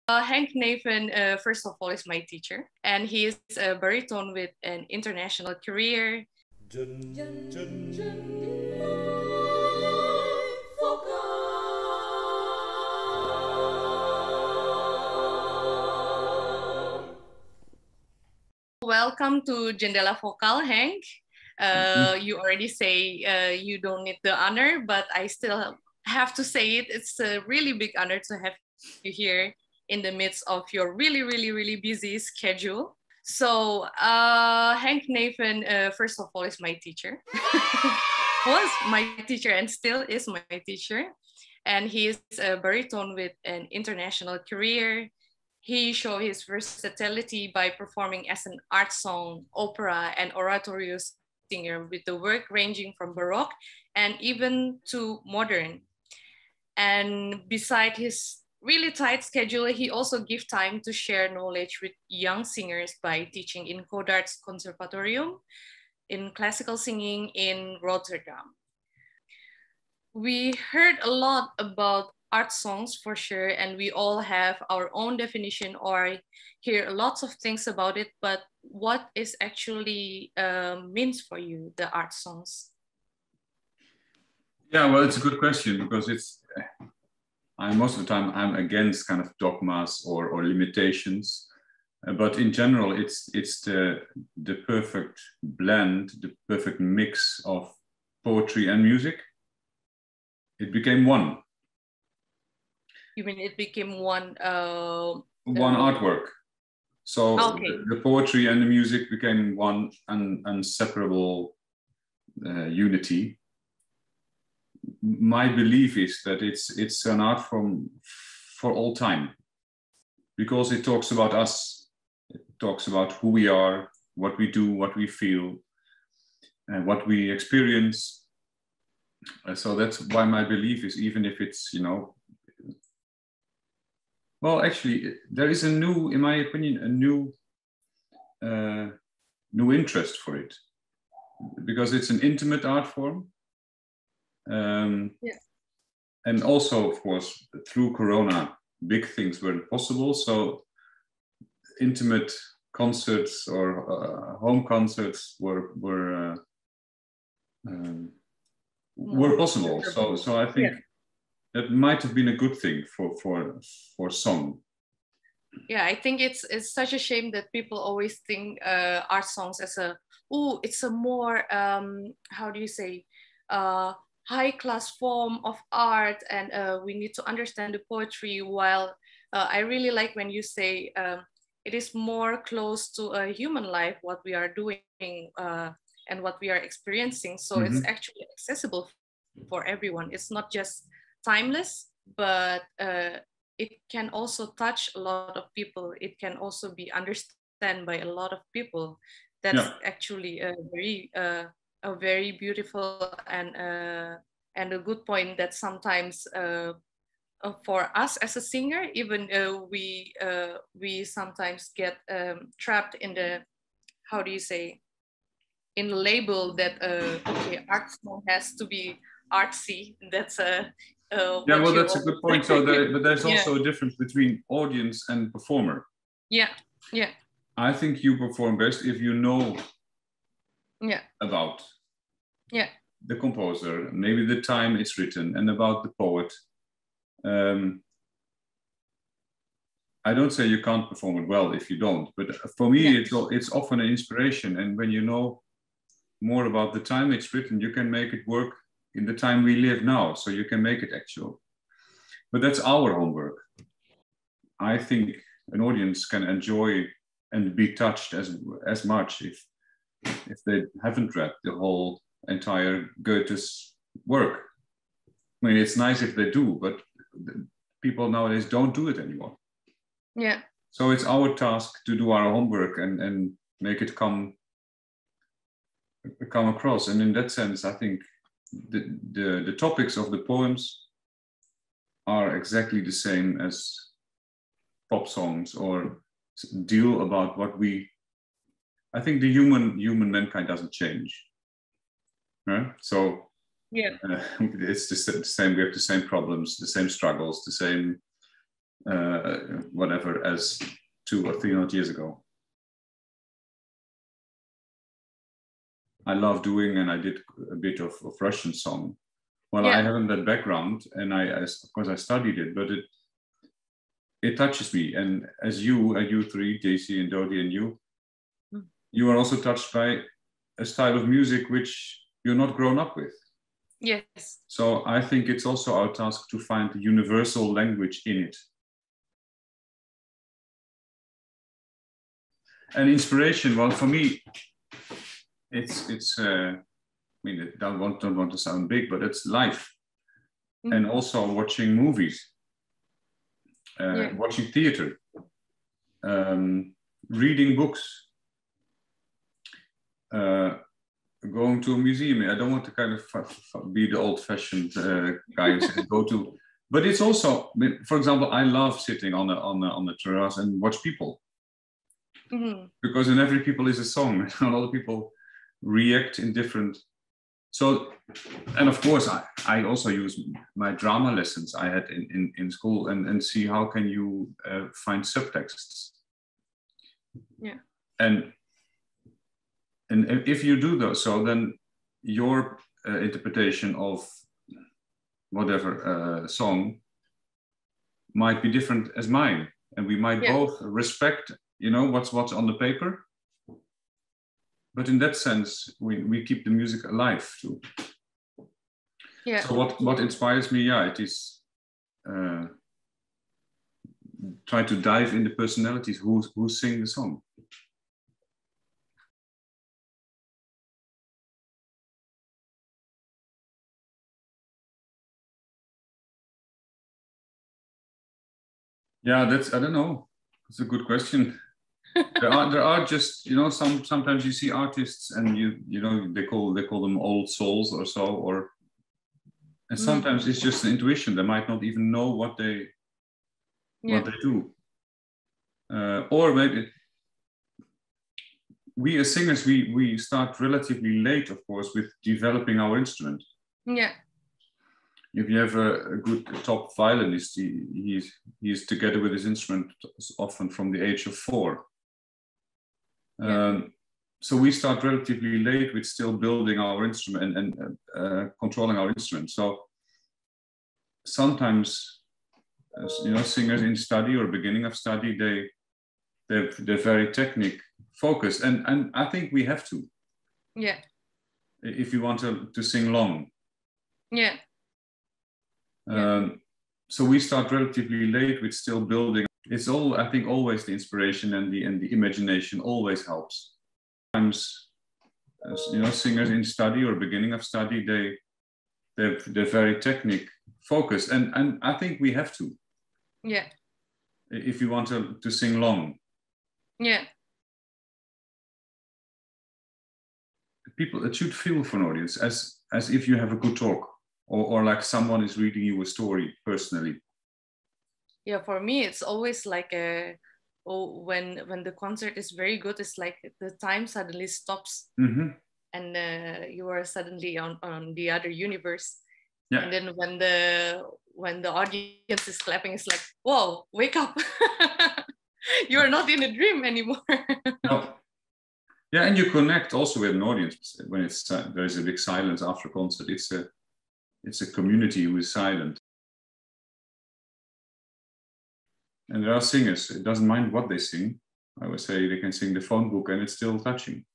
Henk Neven, first of all, is my teacher, and he is a baritone with an international career. Welcome to Jendela Vokal, Henk. You already say you don't need the honor, but I still have to say it. It's a really big honor to have you here in the midst of your really busy schedule. So Henk Neven, first of all, is my teacher. Was my teacher and still is my teacher. And he is a baritone with an international career. He showed his versatility by performing as an art song, opera, and oratorio singer with the work ranging from Baroque and even to modern. And beside his really tight schedule, he also gives time to share knowledge with young singers by teaching in Codarts Conservatorium, in classical singing in Rotterdam. We heard a lot about art songs for sure, and we all have our own definition or hear lots of things about it, but what is actually means for you, the art songs? Yeah, well, it's a good question because most of the time I'm against kind of dogmas or limitations, but in general, it's the perfect blend, the perfect mix of poetry and music. It became one. You mean it became one? One artwork. So okay. the poetry and the music became one inseparable unity. My belief is that it's an art form for all time, because it talks about us. It talks about who we are, what we do, what we feel, and what we experience. So that's why my belief is, even if it's, well, actually, there is in my opinion, a new interest for it, because it's an intimate art form. Yeah. And also, of course, through Corona, big things weren't possible. So intimate concerts or home concerts were possible. So I think that might have been a good thing for song. Yeah, I think it's such a shame that people always think art songs as it's a more how do you say high class form of art, and we need to understand the poetry. While I really like when you say it is more close to a human life, what we are doing and what we are experiencing. So it's actually accessible for everyone. It's not just timeless, but it can also touch a lot of people. It can also be understood by a lot of people. That's actually a very beautiful and a good point, that sometimes for us as a singer, even we sometimes get trapped in the, how do you say, in the label that okay, art song has to be artsy. That's a well, that's a good point. So but there's also a difference between audience and performer. Yeah. I think you perform best if you know about the composer, maybe the time it's written, and about the poet. I don't say you can't perform it well if you don't, but for me, it's often an inspiration. And when you know more about the time it's written, you can make it work in the time we live now, so you can make it actual. But that's our homework. I think an audience can enjoy and be touched as much if they haven't read the whole entire Goethe's work. I mean, it's nice if they do, but people nowadays don't do it anymore. Yeah. So it's our task to do our homework and make it come across. And in that sense, I think the topics of the poems are exactly the same as pop songs, or deal about what I think the human mankind doesn't change, right? So it's the same. We have the same problems, the same struggles, the same whatever as 200 or 300 years ago. I love doing, and I did a bit of Russian song. Well, I haven't that background, and of course I studied it, but it touches me. And as you three, JC and Dodi and you are also touched by a style of music which you're not grown up with. Yes. So I think it's also our task to find the universal language in it. And inspiration, well, for me, it's I mean, I don't want to sound big, but it's life. Mm-hmm. And also watching movies, watching theater, reading books, going to a museum. I don't want to kind of be the old-fashioned guy who says go to, but it's also, for example, I love sitting on the terrace and watch people, because in every people is a song. A lot of people react in different. So, and of course, I also use my drama lessons I had in school and see how can you find subtexts. Yeah. And if you do those, so then your interpretation of whatever song might be different as mine, and we might both respect, what's on the paper. But in that sense, we keep the music alive too. Yeah. So what inspires me, it is try to dive in the personalities who sing the song. Yeah, I don't know. It's a good question. there are just, sometimes you see artists and they call them old souls or so, and sometimes it's just an intuition. They might not even know what they do, or maybe we as singers we start relatively late, of course, with developing our instrument. Yeah. If you have a good top violinist, he's together with his instrument often from the age of 4. So we start relatively late with still building our instrument and controlling our instrument. So sometimes, singers in study or beginning of study, they're very technique focused, and I think we have to. Yeah. If you want to sing long. Yeah. So we start relatively late with still building. It's I think always the inspiration and the imagination always helps. Sometimes, singers in study or beginning of study, they're very technique focused, and I think we have to. Yeah. If you want to sing long. Yeah. People, it should feel for an audience as if you have a good talk, or like someone is reading you a story personally. Yeah, for me, it's always like when the concert is very good, it's like the time suddenly stops, and you are suddenly on the other universe. Yeah. And then when the audience is clapping, it's like, whoa, wake up! You are not in a dream anymore. No. Yeah, and you connect also with an audience when there is a big silence after a concert. It's a community who is silent. And there are singers, it doesn't mind what they sing. I would say they can sing the phone book and it's still touching.